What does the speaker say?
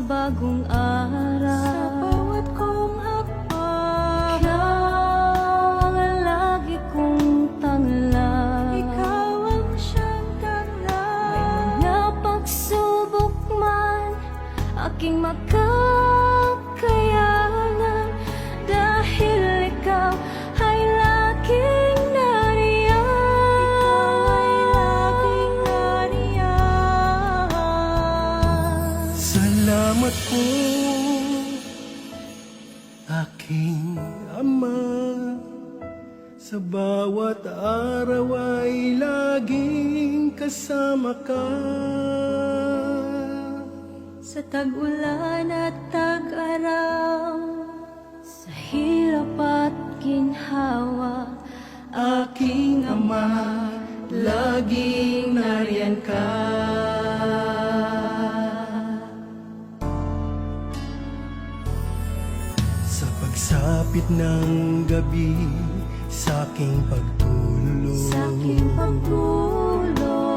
bagong araw. Sa bawat kong hakbang, Ikaw ang lagi kong tanglang. ikaw ang siyang tanglang. Mga pagsubok man aking makakayanan, dahil ikaw ay laging nariyan. Salamat po, aking Ama, sa bawat araw ay laging kasama ka. Sa tag-ulan at tag-araw, sa hirap at ginhawa, Aking Ama, laging nariyan ka. Sa pagsapit ng gabi, sa aking pagtulog, sa aking pagtulog.